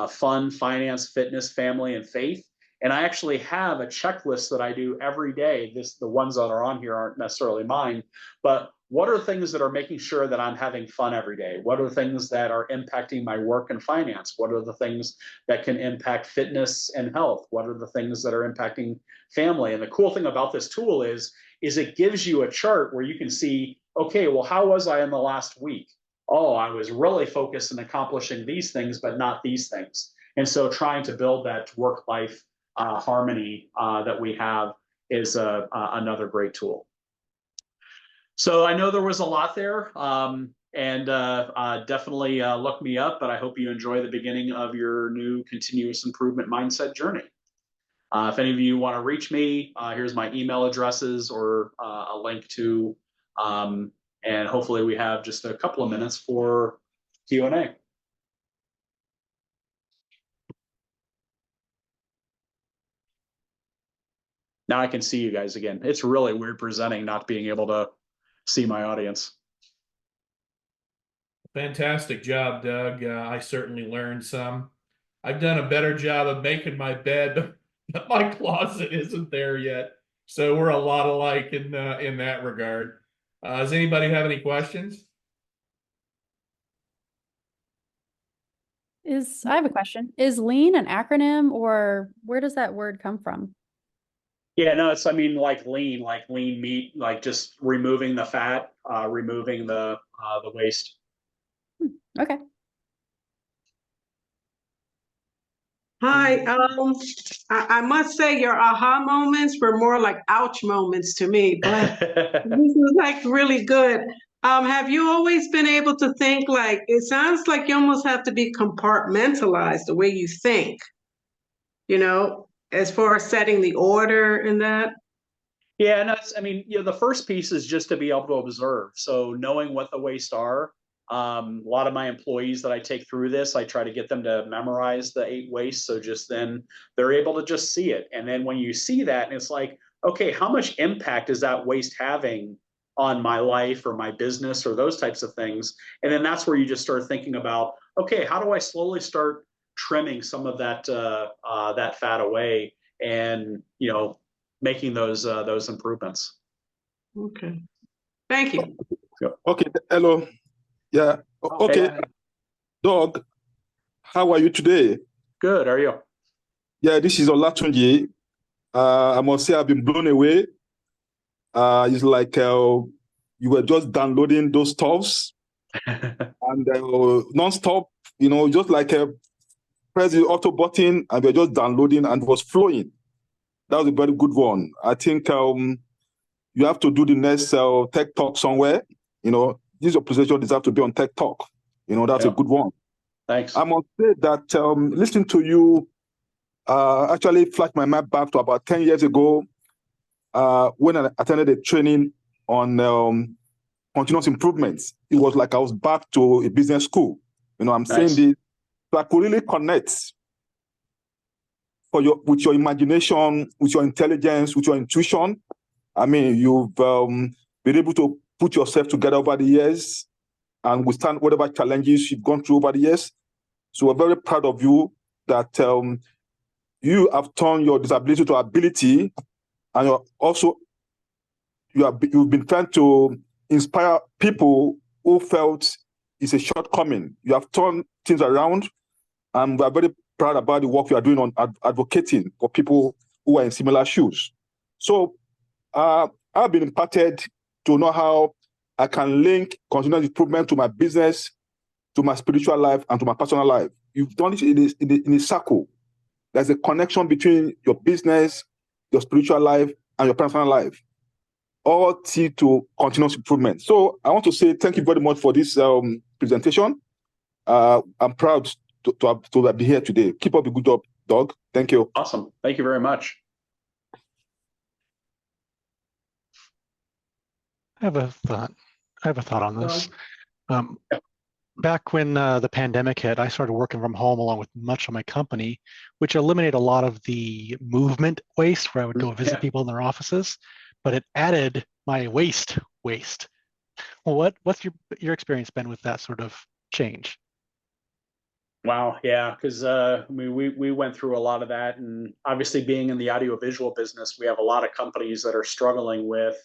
Speaker 2: fun, finance, fitness, family, and faith. And I actually have a checklist that I do every day. The ones that are on here aren't necessarily mine, but what are things that are making sure that I'm having fun every day? What are things that are impacting my work and finance? What are the things that can impact fitness and health? What are the things that are impacting family? And the cool thing about this tool is it gives you a chart where you can see, okay, well, how was I in the last week? Oh, I was really focused on accomplishing these things, but not these things. And so trying to build that work-life harmony that we have is another great tool. So I know there was a lot there, and definitely look me up, but I hope you enjoy the beginning of your new continuous improvement mindset journey. If any of you want to reach me, here's my email addresses or a link to, and hopefully we have just a couple of minutes for Q&A. Now I can see you guys again. It's really weird presenting, not being able to see my audience.
Speaker 3: Fantastic job, Doug. I certainly learned some. I've done a better job of making my bed, but my closet isn't there yet. So we're a lot alike in that regard. Does anybody have any questions?
Speaker 4: I have a question. Is lean an acronym, or where does that word come from?
Speaker 2: Yeah, no, it's, I mean, like lean meat, like just removing the fat, removing the waste.
Speaker 4: Okay.
Speaker 5: Hi, I must say your aha moments were more like ouch moments to me, but this is like really good. Have you always been able to think like, it sounds like you almost have to be compartmentalized the way you think, as far as setting the order and that?
Speaker 2: Yeah, and that's, I mean, the first piece is just to be able to observe. So knowing what the wastes are. A lot of my employees that I take through this, I try to get them to memorize the 8 wastes. So just then they're able to just see it. And then when you see that, and it's like, okay, how much impact is that waste having on my life or my business or those types of things? And then that's where you just start thinking about, okay, how do I slowly start trimming some of that fat away, and making those improvements.
Speaker 5: Okay. Thank you.
Speaker 6: Okay, hello. Yeah. Okay,
Speaker 2: Hey,
Speaker 6: Doug, how are you today?
Speaker 2: good. How are you?
Speaker 6: Yeah, this is Olatunji. I must say I've been blown away. It's like you were just downloading those stuffs and non-stop, just like press the auto button and we're just downloading and it was flowing. That was a very good one. I think you have to do the next tech talk somewhere. This presentation deserves to be on tech talk. That's a good one.
Speaker 2: Thanks.
Speaker 6: I must say that listening to you actually flashed my mind back to about 10 years ago when I attended a training on continuous improvements. It was like I was back to a business school. I'm saying this, so I could really connect with your imagination, with your intelligence, with your intuition. I mean, you've been able to put yourself together over the years and withstand whatever challenges you've gone through over the years. So we're very proud of you that you have turned your disability to ability, and you've been trying to inspire people who felt it's a shortcoming. You have turned things around, and we're very proud about the work you are doing on advocating for people who are in similar shoes. So I've been imparted to know how I can link continuous improvement to my business, to my spiritual life, and to my personal life. You've done it in a circle. There's a connection between your business, your spiritual life, and your personal life, all to continuous improvement. So I want to say thank you very much for this presentation. I'm proud to be here today. Keep up a good job, Doug. Thank you.
Speaker 2: Awesome. Thank you very much.
Speaker 7: I have a thought on this. Back when the pandemic hit, I started working from home along with much of my company, which eliminated a lot of the movement waste where I would go visit people in their offices, but it added my waste. Well, what's your experience been with that sort of change?
Speaker 2: Wow, yeah, because we went through a lot of that, and obviously being in the audiovisual business, we have a lot of companies that are struggling with,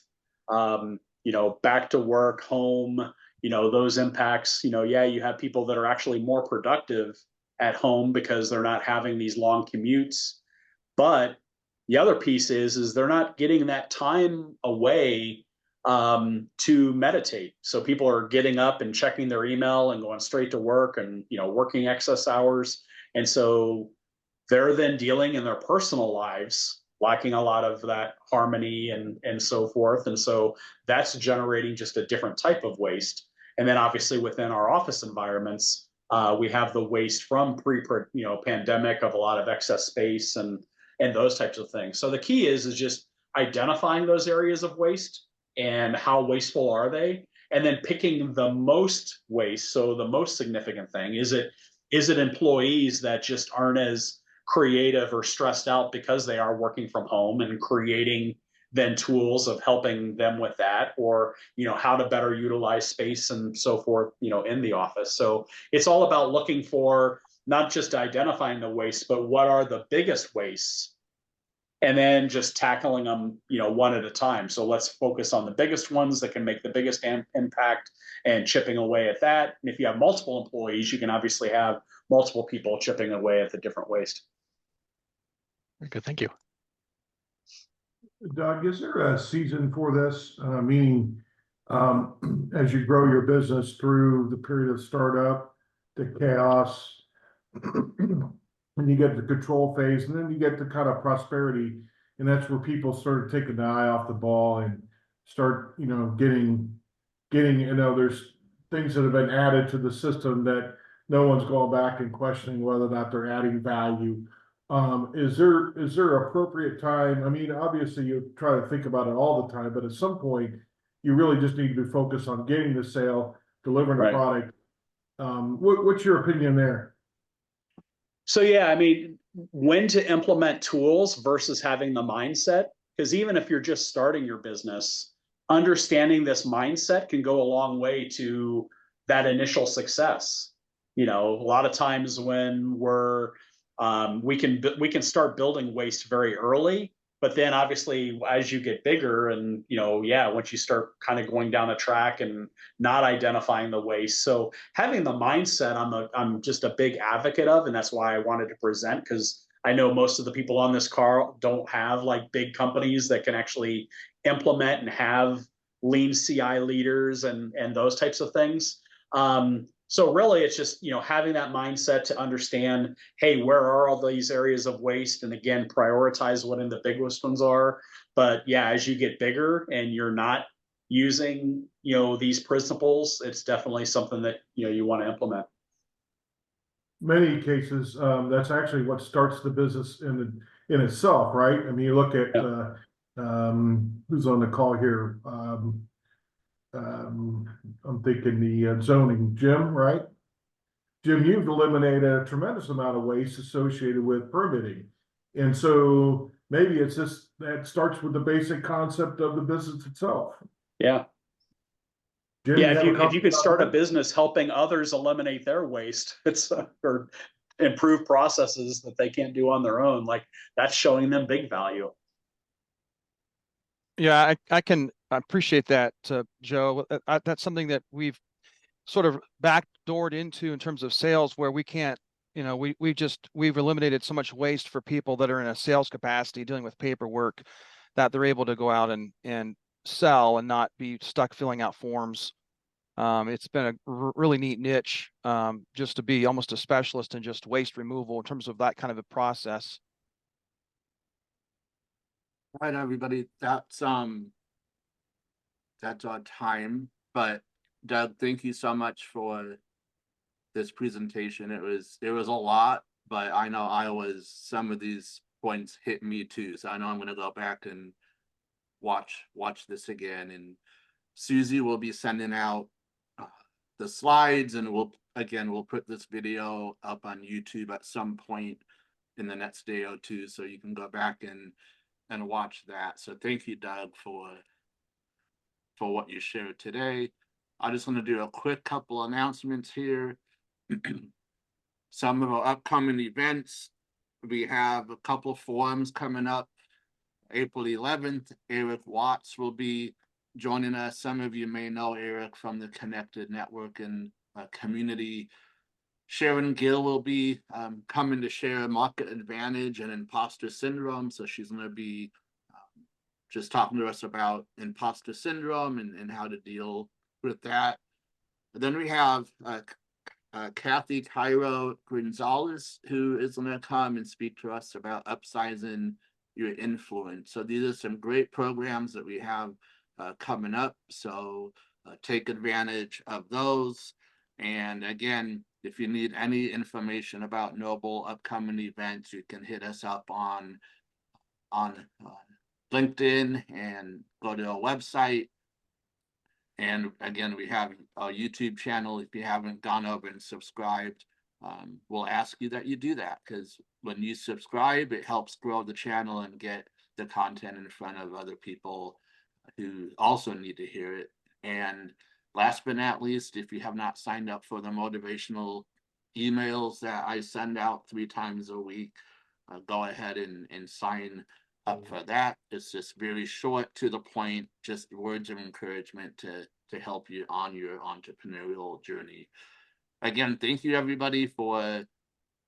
Speaker 2: back to work, home, those impacts. You have people that are actually more productive at home because they're not having these long commutes, but the other piece is they're not getting that time away to meditate. So people are getting up and checking their email and going straight to work and, working excess hours. And so they're then dealing in their personal lives, lacking a lot of that harmony and so forth. And so that's generating just a different type of waste. And then obviously within our office environments, we have the waste from pandemic of a lot of excess space and those types of things. So the key is just identifying those areas of waste and how wasteful are they, and then picking the most waste. So the most significant thing is it employees that just aren't as creative or stressed out because they are working from home, and creating then tools of helping them with that, or how to better utilize space and so forth in the office. So it's all about looking for not just identifying the waste, but what are the biggest wastes and then just tackling them, one at a time. So let's focus on the biggest ones that can make the biggest impact and chipping away at that. And if you have multiple employees, you can obviously have multiple people chipping away at the different waste.
Speaker 7: Very good, thank you.
Speaker 8: Doug, is there a season for this? Meaning, as you grow your business through the period of startup to chaos, and you get the control phase, and then you get the kind of prosperity, and that's where people start taking the eye off the ball and start, getting, there's things that have been added to the system that no one's going back and questioning whether or not they're adding value. Is there appropriate time? I mean, obviously you try to think about it all the time, but at some point you really just need to be focused on getting the sale, delivering the product. What's your opinion there?
Speaker 2: So yeah, I mean, when to implement tools versus having the mindset, because even if you're just starting your business, understanding this mindset can go a long way to that initial success. A lot of times when we can start building waste very early, but then obviously as you get bigger and once you start kind of going down a track and not identifying the waste. So having the mindset, I'm just a big advocate of, and that's why I wanted to present, because I know most of the people on this call don't have like big companies that can actually implement and have lean CI leaders and those types of things. So really, it's just, having that mindset to understand, hey, where are all these areas of waste? And again, prioritize what in the biggest ones are. But yeah, as you get bigger and you're not using, these principles, it's definitely something that, you want to implement.
Speaker 8: Many cases, that's actually what starts the business in itself, right? I mean, you look at who's on the call here. I'm thinking the zoning, Jim, right? Jim, you've eliminated a tremendous amount of waste associated with permitting. And so maybe it's just that starts with the basic concept of the business itself.
Speaker 2: Yeah.
Speaker 8: Jim,
Speaker 2: yeah, if you could start a business helping others eliminate their waste, or improve processes that they can't do on their own, like that's showing them big value.
Speaker 9: Yeah, I can appreciate that, Joe. That's something that we've sort of backdoored into in terms of sales, where we can't, we've eliminated so much waste for people that are in a sales capacity dealing with paperwork, that they're able to go out and sell and not be stuck filling out forms. It's been a really neat niche, just to be almost a specialist in just waste removal in terms of that kind of a process.
Speaker 1: All right, everybody, that's our time. But Doug, thank you so much for this presentation. It was a lot, but I know some of these points hit me too. So I know I'm going to go back and watch this again. And Susie will be sending out the slides, and we'll put this video up on YouTube at some point in the next day or two, so you can go back and watch that. So thank you, Doug, for what you shared today. I just want to do a quick couple announcements here. Some of our upcoming events, we have a couple forums coming up. April 11th, Eric Watts will be joining us. Some of you may know Eric from the Connected Network and community. Sharon Gill will be coming to share market advantage and imposter syndrome. So she's going to be just talking to us about imposter syndrome and how to deal with that. And then we have Kathy Cairo Gonzalez, who is going to come and speak to us about upsizing your influence. So these are some great programs that we have coming up. So take advantage of those. And again, if you need any information about Noble upcoming events, you can hit us up on LinkedIn and go to our website. And again, we have our YouTube channel. If you haven't gone over and subscribed, we'll ask you that you do that, because when you subscribe, it helps grow the channel and get the content in front of other people who also need to hear it. And last but not least, if you have not signed up for the motivational emails that I send out 3 times a week, go ahead and sign up for that. It's just very short, to the point, just words of encouragement to help you on your entrepreneurial journey. Again, thank you everybody for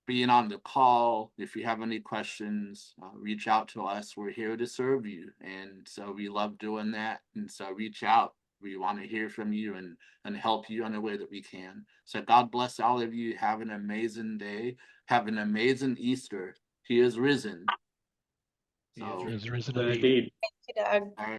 Speaker 1: being on the call. If you have any questions, reach out to us. We're here to serve you. And so we love doing that. And so reach out. We want to hear from you and help you in a way that we can. So God bless all of you. Have an amazing day. Have an amazing Easter. He is risen.
Speaker 3: He is
Speaker 1: So,
Speaker 3: risen.
Speaker 7: Is risen
Speaker 2: Indeed.
Speaker 7: indeed.
Speaker 4: Thank you, Doug.
Speaker 1: all right.